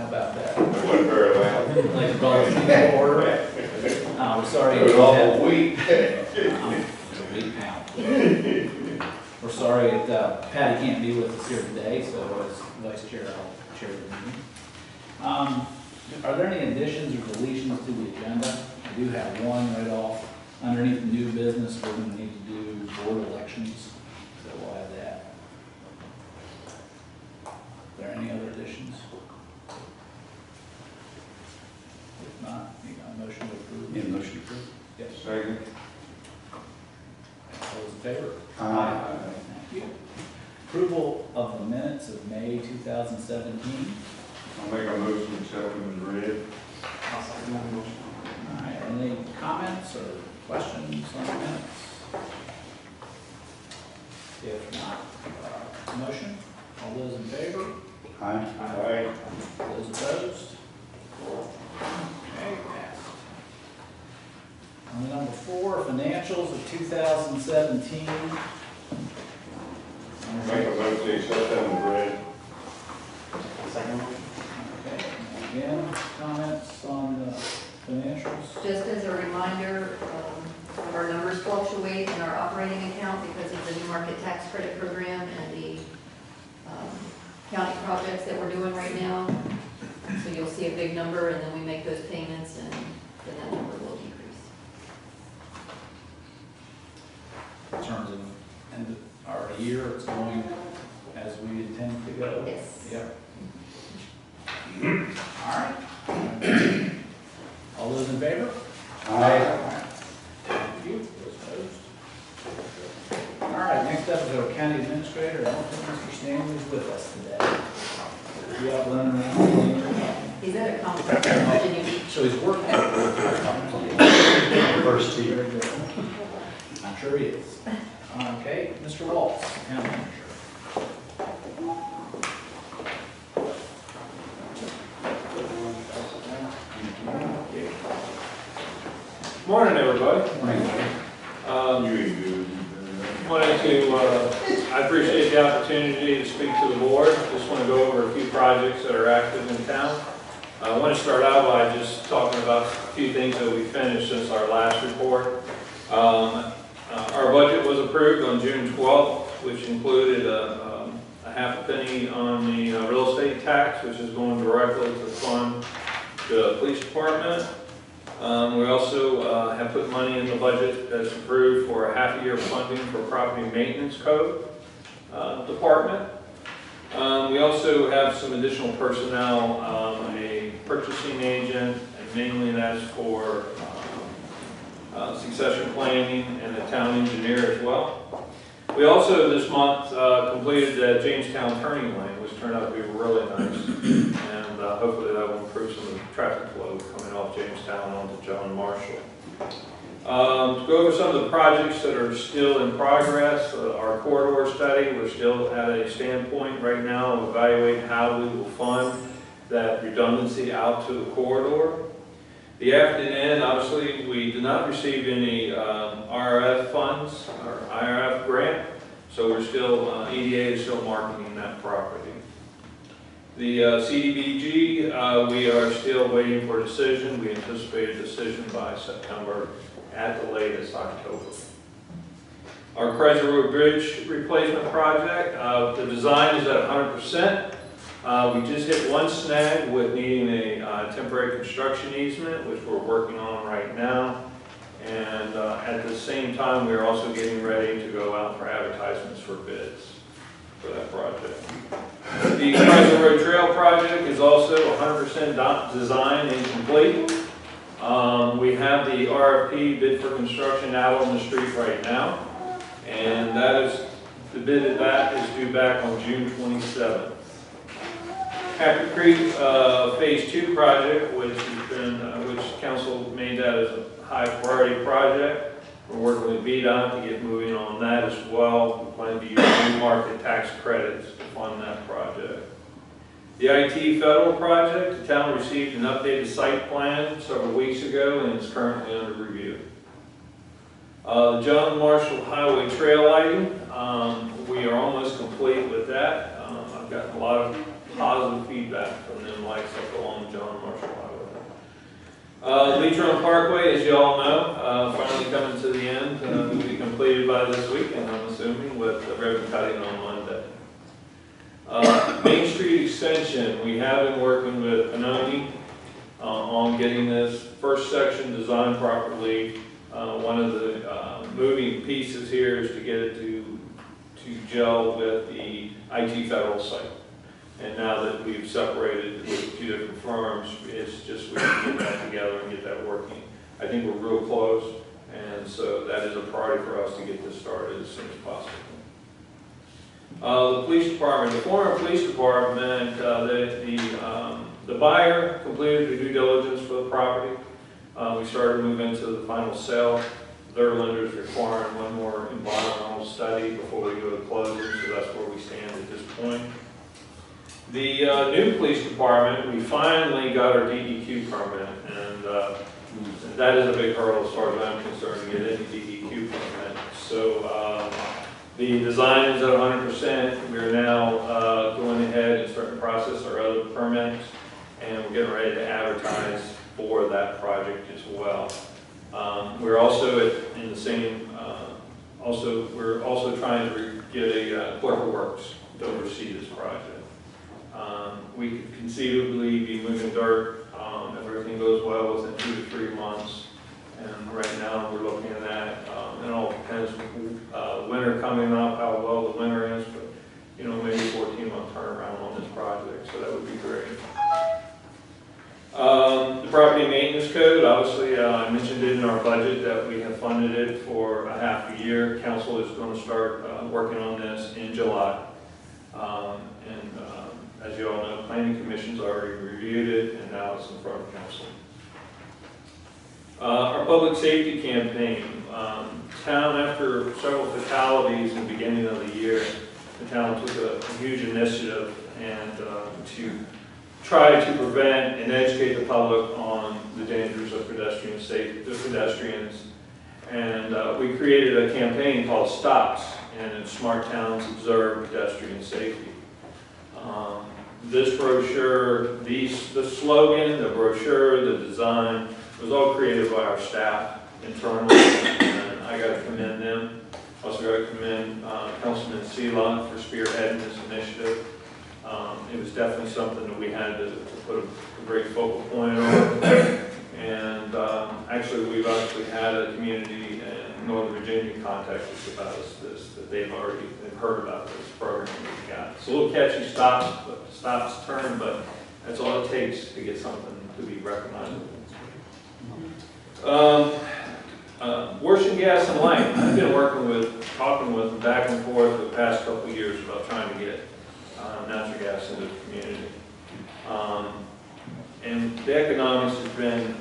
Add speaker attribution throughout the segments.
Speaker 1: How about that?
Speaker 2: It wasn't very loud.
Speaker 1: Like a dollar to order. I'm sorry.
Speaker 2: It was all week.
Speaker 1: It's a week now. We're sorry that Patty can't be with us here today, so as vice chair, I'll chair the meeting. Are there any additions or deletions to the agenda? I do have one right off. Underneath new business, we're going to need to do board elections, so we'll have that. Are there any other additions? If not, you got a motion to approve?
Speaker 3: Need a motion to approve?
Speaker 1: Yes.
Speaker 2: Second.
Speaker 1: All those in favor?
Speaker 3: Aye.
Speaker 1: Thank you. Approval of the minutes of May 2017.
Speaker 2: I'll make a motion to accept them as read.
Speaker 4: I'll second that motion.
Speaker 1: All right, any comments or questions on the minutes? If not, motion, all those in favor?
Speaker 3: Aye.
Speaker 2: Aye.
Speaker 1: Those opposed? Okay, passed. On number 4, financials of 2017.
Speaker 2: Make a motion to accept them as read.
Speaker 4: Second motion.
Speaker 1: Okay, and again, comments on the financials?
Speaker 5: Just as a reminder, our numbers fluctuate in our operating account because of the new market tax credit program and the county projects that we're doing right now. So you'll see a big number and then we make those payments and then that number will decrease.
Speaker 1: In terms of end of our year, it's going as we intend to go?
Speaker 5: Yes.
Speaker 1: Yep. All right. All those in favor?
Speaker 3: Aye.
Speaker 1: Thank you. Those opposed? All right, next up is our county administrator. I don't think Mr. Stanley's with us today. He out running around.
Speaker 5: Is that a conflict in Virginia Beach?
Speaker 1: So he's working.
Speaker 3: First tier.
Speaker 1: Very good. I'm sure he is. Okay, Mr. Waltz, county manager.
Speaker 6: Morning, everybody. I appreciate the opportunity to speak to the board. Just want to go over a few projects that are active in town. I want to start out by just talking about a few things that we finished since our last report. Our budget was approved on June 12th, which included a half a penny on the real estate tax, which is going directly to fund the police department. We also have put money in the budget that's approved for a half-a-year funding for property maintenance code department. We also have some additional personnel, a purchasing agent, and mainly that's for succession planning and a town engineer as well. We also this month completed the Jamestown turning lane, which turned out to be really nice, and hopefully that will improve some of the traffic flow coming off Jamestown onto John Marshall. To go over some of the projects that are still in progress, our corridor study, we're still at a standpoint right now of evaluating how we will fund that redundancy out to the corridor. The Afton End, obviously, we did not receive any RF funds or IRF grant, so we're still, EDA is still marketing that property. The CDBG, we are still waiting for a decision. We anticipate a decision by September, at the latest October. Our Kreiser Road Bridge replacement project, the design is at 100%. We just hit one snag with needing a temporary construction easement, which we're working on right now. And at the same time, we're also getting ready to go out for advertisements for bids for that project. The Kreiser Road Trail project is also 100% designed and complete. We have the RFP bid for construction out on the street right now. And that is, the bid of that is due back on June 27th. Happy Creek Phase 2 project, which has been, which council made that as a high priority project. We're working with VDOT to get moving on that as well. We plan to use new market tax credits to fund that project. The IT federal project, the town received an updated site plan several weeks ago and is currently under review. The John Marshall Highway trail lighting, we are almost complete with that. I've gotten a lot of positive feedback from them lights up along John Marshall Highway. Lee Drum Parkway, as you all know, finally coming to the end, will be completed by this weekend, I'm assuming, with the ribbon cutting on Monday. Main Street Extension, we have been working with Panoni on getting this first section designed properly. One of the moving pieces here is to get it to gel with the IT federal site. And now that we've separated with 2 different firms, it's just we can get that together and get that working. I think we're real close, and so that is a priority for us to get this started as soon as possible. The police department, the former police department, the buyer completed the due diligence for the property. We started to move into the final sale. Their lenders requiring one more environmental study before we go to closing, so that's where we stand at this point. The new police department, we finally got our DEQ permit, and that is a big hurdle as far as I'm concerned to get any DEQ permit. So the design is at 100%. We're now going ahead and starting to process our other permits, and we're getting ready to advertise for that project as well. We're also in the same. We're also trying to get a clerk of works to oversee this project. We could conceivably be moving dirt if everything goes well within 2 to 3 months. And right now we're looking at that. It all depends on winter coming up, how well the winter is, but maybe 14-month turnaround on this project. So that would be great. The property maintenance code, obviously, I mentioned it in our budget that we have funded it for a half a year. Council is going to start working on this in July. As you all know, Planning Commission's already reviewed it, and now it's in front of Council. Our public safety campaign. Town, after several fatalities in the beginning of the year, the town took a huge initiative and to try to prevent and educate the public on the dangers of pedestrians. And we created a campaign called STOPS, and it's Smart Towns Observe Pedestrian Safety. This brochure, the slogan, the brochure, the design, was all created by our staff internally, and I got to commend them. Also got to commend Councilman Seelon for spearheading this initiative. It was definitely something that we had to put a great focal point on. And actually, we've actually had a community in Northern Virginia contact us about this, that they've heard about this program that we got. It's a little catchy, stops turn, but that's all it takes to get something to be recognizable. Washing gas and light. I've been talking with them back and forth for the past couple of years about trying to get natural gas into the community. And the economics has been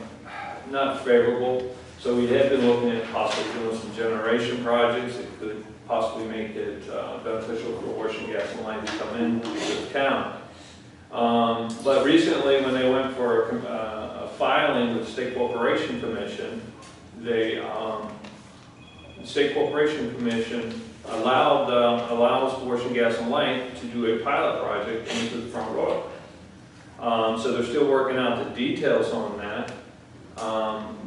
Speaker 6: not favorable, so we have been looking at possibly doing some generation projects that could possibly make it beneficial for washing gas and light to come into the town. But recently, when they went for a filing with the State Corporation Commission, the State Corporation Commission allows washing gas and light to do a pilot project into the front row. So they're still working out the details on that.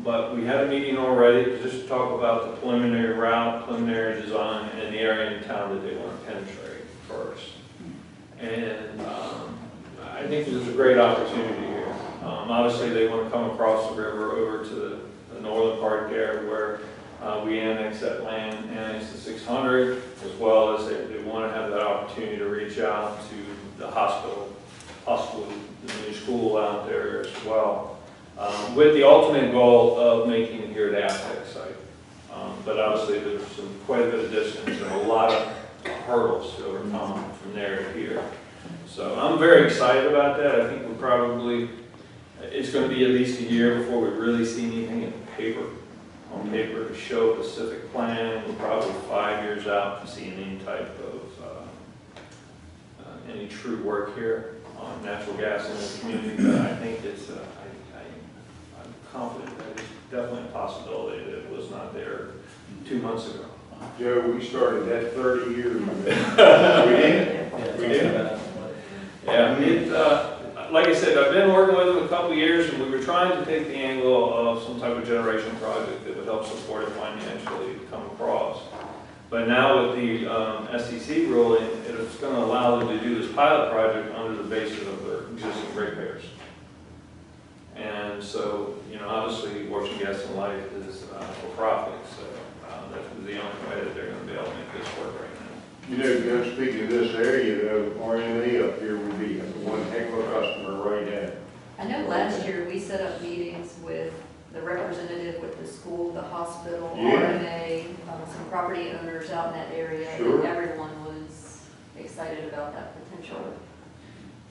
Speaker 6: But we had a meeting already just to talk about the preliminary route, preliminary design, and the area in town that they want to penetrate first. And I think there's a great opportunity here. Obviously, they want to come across the river over to the northern part there where we annex that land, annex the 600, as well as they want to have that opportunity to reach out to the hospital, possibly the new school out there as well, with the ultimate goal of making it here at AFTEC site. But obviously there's quite a bit of distance and a lot of hurdles to overcome from there to here. So I'm very excited about that. I think it's going to be at least a year before we really see anything on paper to show a specific plan. We're probably 5 years out to see any type of any true work here on natural gas in the community. But I think I'm confident that it's definitely a possibility that it was not there 2 months ago.
Speaker 2: Joe, we started that 30 years ago.
Speaker 6: We did. We did. Yeah, like I said, said, I've been working with them a couple of years, and we were trying to take the angle of some type of generation project that would help support it financially to come across. But now with the SEC ruling, it's going to allow them to do this pilot project under the basis of their existing ratepayers. And so, you know, obviously, Washington Gas and Light is for profit, so that's the only way that they're going to be able to make this work right now.
Speaker 2: You know, just speaking of this area, though, RMA up here would be one heck of a customer right at.
Speaker 5: I know last year we set up meetings with the representative with the school, the hospital,
Speaker 2: Yeah.
Speaker 5: RMA, some property owners out in that area.
Speaker 2: Sure.
Speaker 5: And everyone was excited about that potential.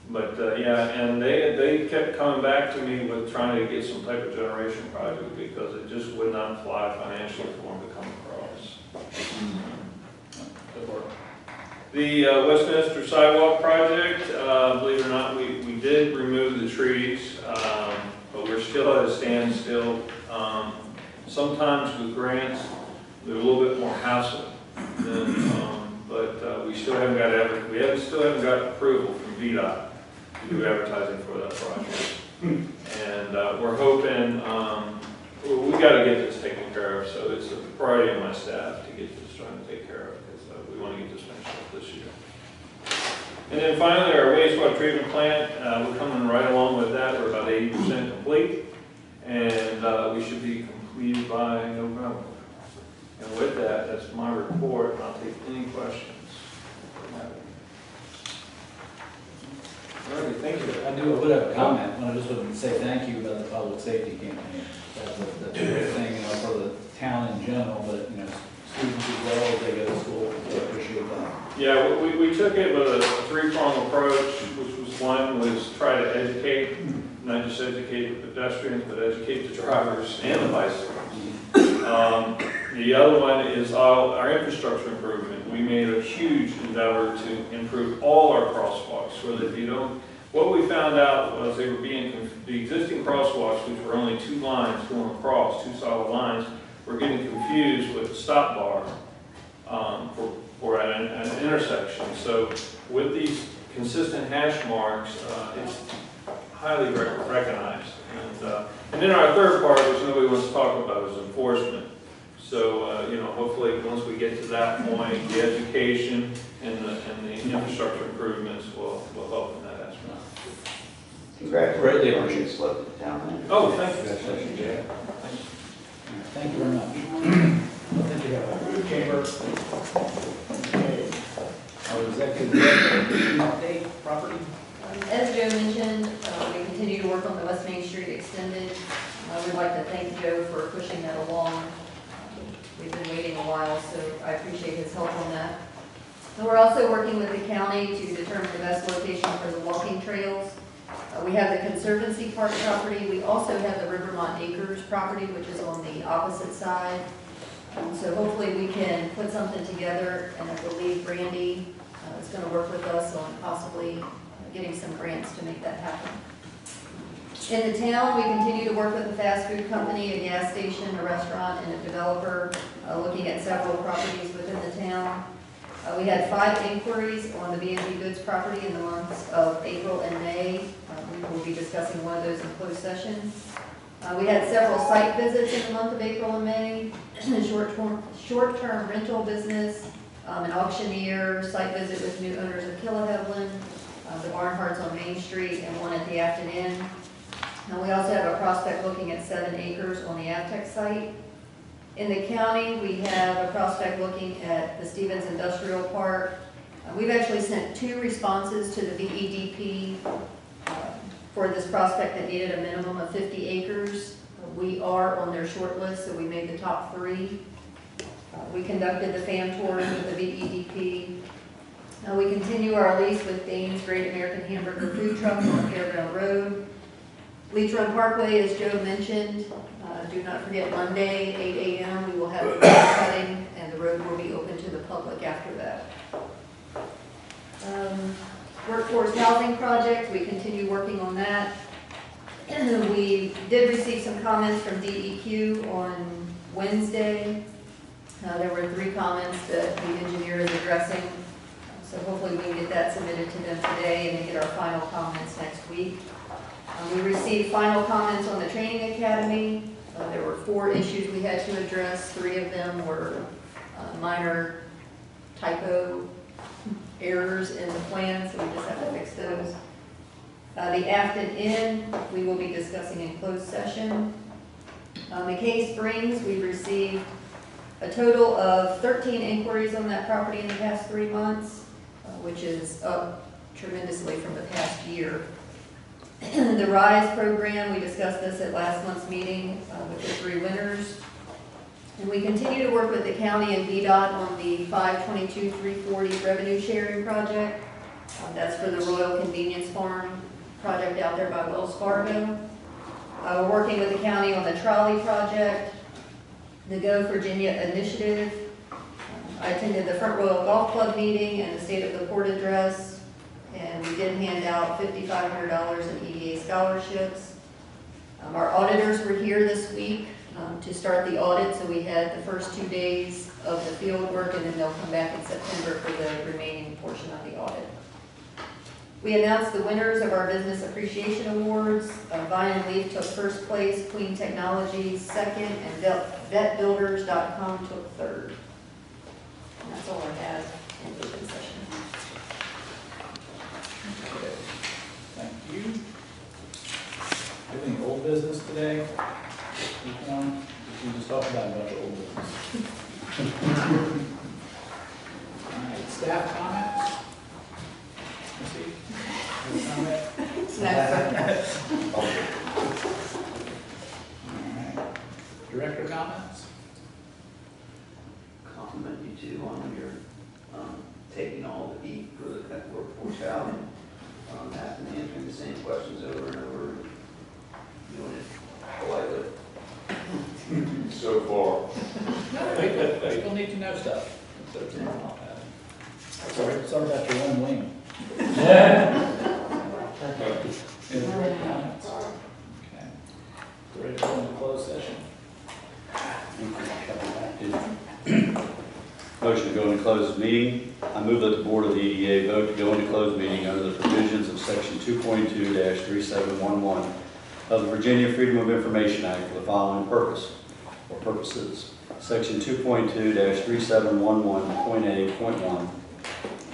Speaker 6: But, yeah, and they kept coming back to me with trying to get some type of generation project because it just would not fly financially for them to come across.
Speaker 1: Good work.
Speaker 6: The Westminster sidewalk project, believe it or not, we did remove the trees, but we're still at a standstill. Sometimes with grants, they're a little bit more hassle than, but we still haven't got still haven't got approval from VDOT to do advertising for that project. And we're hoping, we got to get this taken care of, so it's a priority of my staff to get this trying to take care of, because we want to get this finished up this year. And then finally, our wastewater treatment plant, we're coming right along with that. We're about 80% complete, and we should be completed by November. And with that, that's my report, and I'll take any questions. All right, thank you.
Speaker 1: I would have a comment, and I just would say thank you about the public safety campaign. That's a good thing, you know, for the town in general, but, you know, students as well as they go to school, so I appreciate that.
Speaker 6: Yeah, we took it with a three-pronged approach, which was one was try to educate, not just educate the pedestrians, but educate the drivers and the bicycles. The other one is our infrastructure improvement. We made a huge endeavor to improve all our crosswalks so that you don't, what we found out was they were being, the existing crosswalks, which were only two lines going across, two solid lines, were getting confused with the stop bar for an intersection. So with these consistent hash marks, it's highly recognized. And then our third part, which nobody wants to talk about, is enforcement. So, you know, hopefully once we get to that point, the education and the infrastructure improvements will help in that aspect.
Speaker 3: Congratulations.
Speaker 1: Greatly
Speaker 3: on
Speaker 1: appreciate
Speaker 3: your slip to town manager.
Speaker 6: Oh, thank you.
Speaker 3: Congratulations, Jay.
Speaker 1: Thank you very much. I think we have a chamber. Our executive director, update, property.
Speaker 5: As Joe mentioned, we continue to work on the West Main Street extended. We'd like to thank Joe for pushing that along. We've been waiting a while, so I appreciate his help on that. And we're also working with the county to determine the best location for the walking trails. We have the Conservancy Park property. We also have the Rivermont Acres property, which is on the opposite side. So hopefully we can put something together, and I believe Brandy is going to work with us on possibly getting some grants to make that happen. In the town, we continue to work with a fast food company, a gas station, a restaurant, and a developer, looking at several properties within the town. We had 5 inquiries on the B&B Goods property in the months of April and May. We will be discussing one of those in closed session. We had several site visits in the month of April and May, short-term rental business, an auctioneer, site visit with new owners of Killahevlin, the Barnharts on Main Street, and one at the Afton Inn. We also have a prospect looking at 7 acres on the Avtech site. In the county, we have a prospect looking at the Stevens Industrial Park. We've actually sent 2 responses to the VEDP for this prospect that needed a minimum of 50 acres. We are on their short list, so we made the top 3. We conducted the FAM tours with the VEDP. We continue our lease with Dane's Great American Hamburger Food Truck on Fairground Road. Leech Run Parkway, as Joe mentioned, do not forget Monday, 8 a.m. we will have the grass cutting, and the road will be open to the public after that. Workforce housing project, we continue working on that. We did receive some comments from DEQ on Wednesday. There were 3 comments that the engineer is addressing, so hopefully we can get that submitted to them today and then get our final comments next week. We received final comments on the training academy. There were 4 issues we had to address. 3 of them were minor typo errors in the plan, so we just have to fix those. The Afton Inn, we will be discussing in closed session. McKay Springs, we've received a total of 13 inquiries on that property in the past 3 months, which is up tremendously from the past year. The RISE program, we discussed this at last month's meeting with the 3 winners. And we continue to work with the county and VDOT on the 522-340 revenue sharing project. That's for the Royal Convenience Farm project out there by Wells Fargo. We're working with the county on the trolley project, the Go Virginia initiative. I attended the Front Royal Golf Club meeting and the State of the Port address, and we did hand out $5,500 in EDA scholarships. Our auditors were here this week to start the audit, so we had the first 2 days of the field work, and then they'll come back in September for the remaining portion of the audit. We announced the winners of our Business Appreciation Awards. Vine and Leaf took first place, Queen Technologies second, and VetBuilders.com took third. And that's all I have in open session.
Speaker 1: Okay. Thank you. Do you have any old business today? Which one? We just talked about a bunch of old business. All right, staff comments? Let's see. Any comment?
Speaker 5: Snacks.
Speaker 1: All right. Director comments?
Speaker 3: Compliment you two on your, taking all the heat for that workforce out and, answering the same questions over and over, doing it politely.
Speaker 2: So far.
Speaker 1: People need to know stuff. Sorry about your one wing. Any other comments? Okay. Ready to go into closed session?
Speaker 7: Motion to go into closed meeting. I move that the Board of the EDA vote to go into closed meeting under the provisions of Section 2.2-3711 of the Virginia Freedom of Information Act for the following purpose or purposes. Section 2.2-3711.A.1.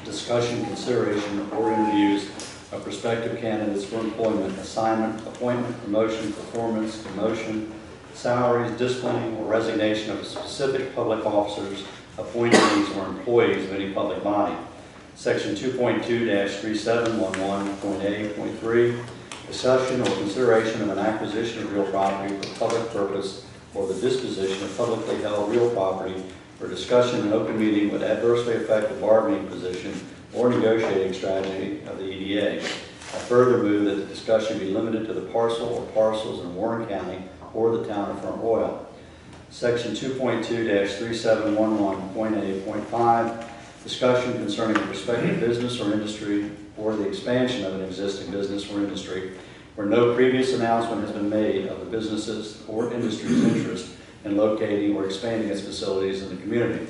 Speaker 7: Discussion, consideration, or interviews of prospective candidates for employment, assignment, appointment, promotion, performance, demotion, salaries, disciplining, or resignation of specific public officers, appointees, or employees of any public body. Section 2.2-3711.A.3. Discussion or consideration of an acquisition of real property for public purpose or the disposition of publicly held real property, or discussion in open meeting would adversely affect the bargaining position or negotiating strategy of the EDA. I further move that the discussion be limited to the parcel or parcels in Warren County or the town of Front Royal. Section 2.2-3711.A.5. Discussion concerning a prospective business or industry or the expansion of an existing business or industry where no previous announcement has been made of the business's or industry's interest in locating or expanding its facilities in the community.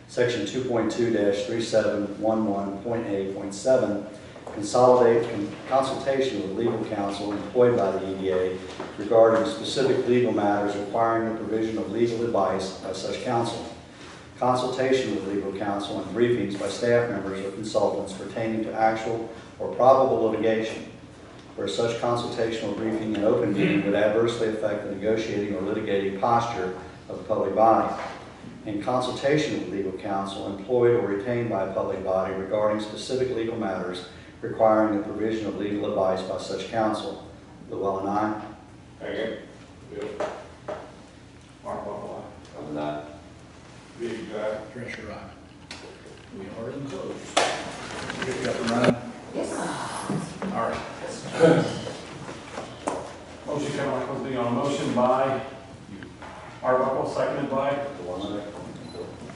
Speaker 7: Section 2.2-3711.A.7. Consultation with legal counsel employed by the EDA regarding specific legal matters requiring the provision of legal advice by such counsel. Consultation with legal counsel and briefings by staff members or consultants pertaining to actual or probable litigation, where such consultation or briefing in open meeting would adversely affect the negotiating or litigating posture of the public body. In consultation with legal counsel employed or retained by a public body regarding specific legal matters requiring the provision of legal advice by such counsel. Llewellyn, aye.
Speaker 2: Second. Bill.
Speaker 4: Mark Buckle,
Speaker 3: Other than
Speaker 2: Big guy.
Speaker 1: Drescher, aye. We are in closed. You up and running?
Speaker 5: Yes.
Speaker 1: All right.
Speaker 4: motion coming on closed meeting on a motion by Mark Buckle, seconded by,
Speaker 7: Llewellyn, aye.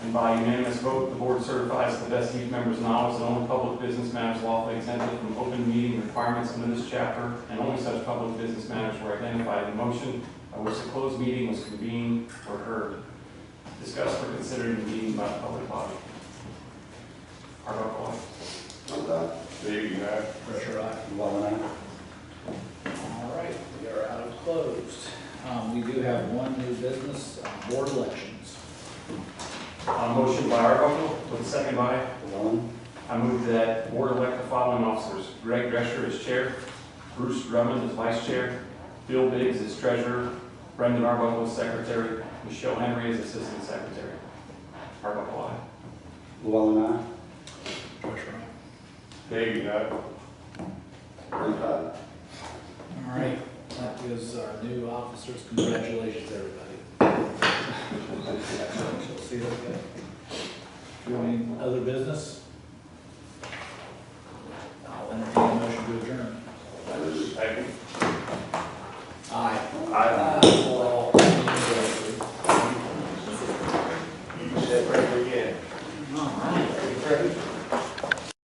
Speaker 4: and by unanimous vote, the board certifies that the best use members' knowledge that only public business matters lawfully exempted from open meeting requirements under this chapter, and only such public business matters were identified in the motion by which the closed meeting was convened or heard, discussed or considered in the meeting by the public body. Mark Buckle,
Speaker 3: Other than
Speaker 2: Big guy.
Speaker 1: Drescher, aye.
Speaker 7: Llewellyn, aye.
Speaker 1: We do have one new business, board elections.
Speaker 4: Motion by Arbuckle, with a second by.
Speaker 7: Llewellyn.
Speaker 4: I move that the board elect the following officers: Greg Drescher as chair, Bruce Drummond as vice chair, Bill Biggs as treasurer, Brendan Arbuckle as secretary, Michelle Henry as assistant secretary. Arbuckle, aye.
Speaker 7: Llewellyn, aye.
Speaker 2: Dave,
Speaker 7: Ruth, aye.
Speaker 1: All right, that is our new officers. Congratulations, everybody. See you later. Do you want any other business?